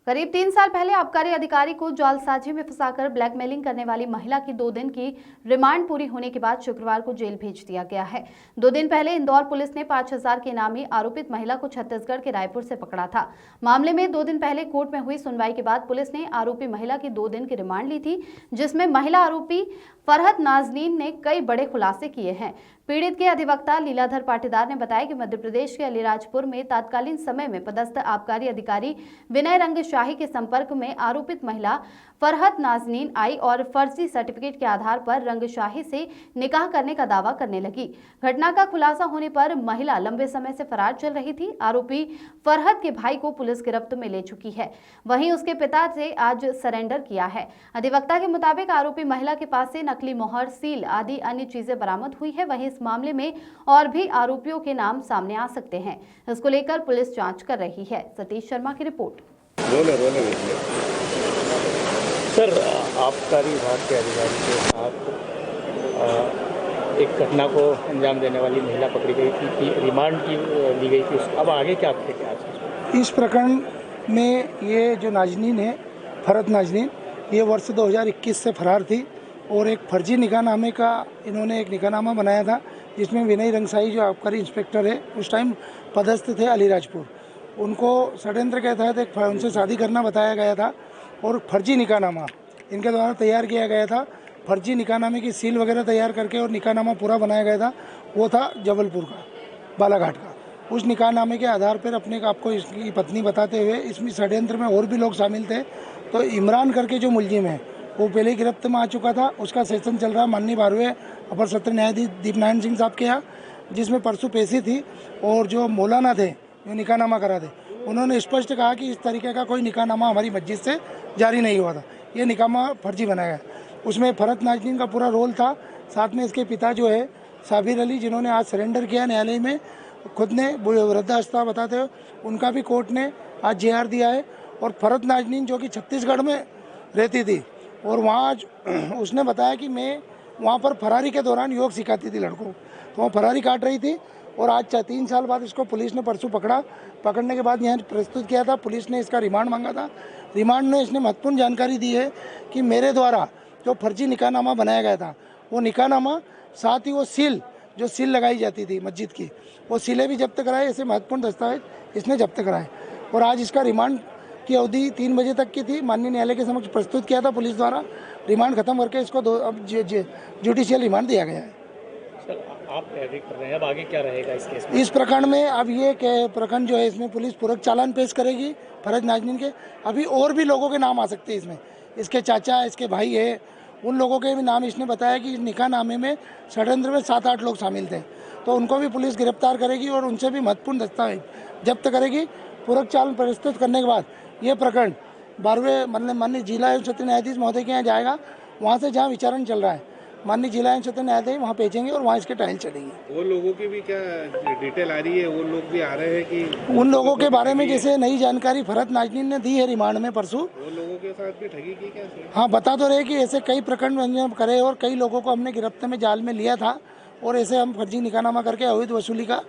करीब 3 साल पहले आबकारी अधिकारी को जालसाजी में फंसाकर ब्लैकमेलिंग करने वाली महिला की 2 दिन की रिमांड पूरी होने के बाद शुक्रवार को जेल भेज दिया गया है। 2 दिन पहले इंदौर पुलिस ने 5,000 के इनामी आरोपित महिला को छत्तीसगढ़ के रायपुर से पकड़ा था। मामले में 2 दिन पहले कोर्ट में हुई सुनवाई के बाद पुलिस ने आरोपी महिला की 2 दिन की रिमांड ली थी, जिसमें महिला आरोपी फरहत नाजनीन ने कई बड़े खुलासे किए हैं। पीड़ित के अधिवक्ता लीलाधर पाटीदार ने बताया कि मध्य प्रदेश के अलीराजपुर में तत्कालीन समय में पदस्थ आबकारी अधिकारी विनय रंगशाही के संपर्क में आरोपित महिला फरहत नाजनीन आई और फर्जी सर्टिफिकेट के आधार पर रंगशाही से निकाह करने का दावा करने लगी। घटना का खुलासा होने पर महिला लंबे समय से फरार चल रही थी। आरोपी फरहत के भाई को पुलिस गिरफ्त में ले चुकी है, वहीं उसके पिता से आज सरेंडर किया है। अधिवक्ता के मुताबिक आरोपी महिला के पास से नकली मोहर, सील आदि अन्य चीजें बरामद हुई है। वहीं इस मामले में और भी आरोपियों के नाम सामने आ सकते हैं। इसको लेकर पुलिस जांच कर रही है। सतीश शर्मा की रिपोर्ट। सर, आबकारी विभाग के अधिकारी के साथ एक घटना को अंजाम देने वाली महिला पकड़ी गई थी, रिमांड की ली गई थी। अब आगे क्या थे आज? इस प्रकरण में ये जो नाजनीन है, फरहत नाजनीन, ये वर्ष 2021 से फरार थी और एक फर्जी निकाहनामे का इन्होंने एक निकाहनामा बनाया था, जिसमें विनय रंगशाही जो आबकारी इंस्पेक्टर है उस टाइम पदस्थ थे अलीराजपुर, उनको षड्यंत्र के तहत एक उनसे शादी करना बताया गया था और फर्जी निकाहनामा इनके द्वारा तैयार किया गया था। फर्जी निकाहनामे की सील वगैरह तैयार करके और निकाहनामा पूरा बनाया गया था। वो था जबलपुर का, बालाघाट का। उस निकाहनामे के आधार पर अपने आपको इसकी पत्नी बताते हुए इसमें षड्यंत्र में और भी लोग शामिल थे। तो इमरान करके जो मुलजिम है वो पहले ही गिरफ्त में आ चुका था। उसका सेशन चल रहा माननीय 12वें अपर सत्र न्यायाधीश दीपनारायण सिंह साहब के यहाँ, जिसमें परसों पेशी थी। और जो मौलाना थे जो निकाहनामा करा थे, उन्होंने स्पष्ट कहा कि इस तरीके का कोई निकाहनामा हमारी मस्जिद से जारी नहीं हुआ था, ये निकाहनामा फर्जी बनाया गया। उसमें फरहत नाजनीन का पूरा रोल था। साथ में इसके पिता जो है साबिर अली, जिन्होंने आज सरेंडर किया न्यायालय में, खुद ने वृद्धावस्था बताते हुए उनका भी कोर्ट ने आज जेआर दिया है। और फरहत नाजनीन जो कि छत्तीसगढ़ में रहती थी और वहाँ उसने बताया कि मैं वहाँ पर फरारी के दौरान योग सिखाती थी लड़कों को, तो वहाँ फरारी काट रही थी। और आज 3 साल बाद इसको पुलिस ने परसों पकड़ा। पकड़ने के बाद यहाँ प्रस्तुत किया था, पुलिस ने इसका रिमांड मांगा था। रिमांड में इसने महत्वपूर्ण जानकारी दी है कि मेरे द्वारा जो फर्जी निकाहनामा बनाया गया था, वो निकाहनामा, साथ ही वो सील, जो सील लगाई जाती थी मस्जिद की, वो सीलें भी जब्त कराए। ऐसे महत्वपूर्ण दस्तावेज इसने जब्त कराए। और आज इसका रिमांड की अवधि 3 बजे तक की थी, माननीय न्यायालय के समक्ष प्रस्तुत किया था पुलिस द्वारा। रिमांड खत्म करके इसको अब जुडिशियल रिमांड दिया गया है। सर, आप एडिट कर रहे हैं, अब आगे क्या रहेगा इस केस में? इस प्रकरण में अब ये प्रकरण जो है, इसमें पुलिस पूरक चालान पेश करेगी फरहत नाजनीन के। अभी और भी लोगों के नाम आ सकते हैं इसमें, इसके चाचा, इसके भाई है, उन लोगों के भी नाम इसने बताया कि इस निकाहनामे में षड्यंत्र में 7-8 लोग शामिल थे। तो उनको भी पुलिस गिरफ्तार करेगी और उनसे भी महत्वपूर्ण दस्तावेज जब्त करेगी। पूरक चालान प्रस्तुत करने के बाद ये प्रकरण 12वें मतलब माननीय जिला एवं सत्र न्यायाधीश महोदय के यहाँ जाएगा। वहाँ से जहाँ विचारण चल रहा है, माननीय जिला एवं सत्र न्यायाधीश वहाँ भेजेंगे और वहाँ इसके ट्रायल चलेंगे। वो लोगों की भी क्या डिटेल आ रही है? वो लोग भी आ रहे हैं कि उन लोगों के बारे में जैसे नई जानकारी फरहत नाजनीन ने दी है रिमांड में परसों, वो लोगों के साथ भी ठगी की क्या? हाँ, बता तो रहे कि ऐसे कई प्रकरण अंजाम करे और कई लोगों को हमने गिरफ्त में जाल में लिया था और ऐसे हम फर्जी निकाहनामा करके अवैध वसूली का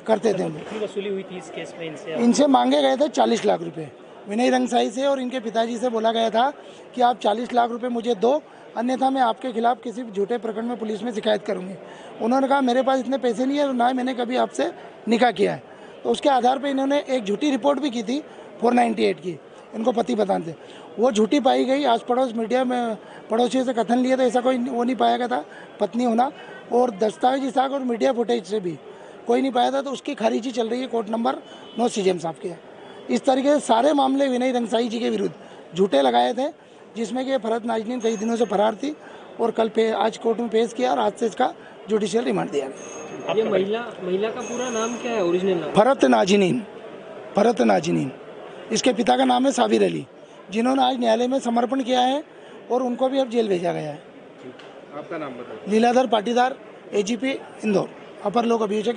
करते थे। कितनी वसूली हुई थी इस केस में इनसे? इनसे मांगे गए थे 40 लाख रुपए विनय रंगशाही से, और इनके पिताजी से बोला गया था कि आप 40 लाख रुपए मुझे दो, अन्यथा मैं आपके खिलाफ किसी झूठे प्रकरण में पुलिस में शिकायत करूंगी। उन्होंने कहा मेरे पास इतने पैसे नहीं है, ना मैंने कभी आपसे निकाह किया है। तो उसके आधार पर इन्होंने एक झूठी रिपोर्ट भी की थी 498 की, इनको पति बताते, वो झूठी पाई गई। आस पड़ोस मीडिया में पड़ोसियों से कथन लिए तो ऐसा कोई वो नहीं पाया गया था पत्नी होना, और दस्तावेजी साख और मीडिया फुटेज से भी कोई नहीं पाया था। तो उसकी खारिजी चल रही है कोर्ट नंबर 9 सीजेएम साहब के। इस तरीके से सारे मामले विनय रंगशाही जी के विरुद्ध झूठे लगाए थे, जिसमें कि फरहत नाजनीन कई दिनों से फरार थी और कल आज कोर्ट में पेश किया और आज से इसका जुडिशियल रिमांड दिया गया। ये महिला का पूरा नाम क्या है, ओरिजिनल नाम? फरहत नाजनीन। फरहत नाजनीन, इसके पिता का नाम है साबिर अली, जिन्होंने आज न्यायालय में समर्पण किया है और उनको भी अब जेल भेजा गया है। आपका नाम बताइए। लीलाधर पाटीदार, AGP इंदौर, अपर लोक अभियोजक।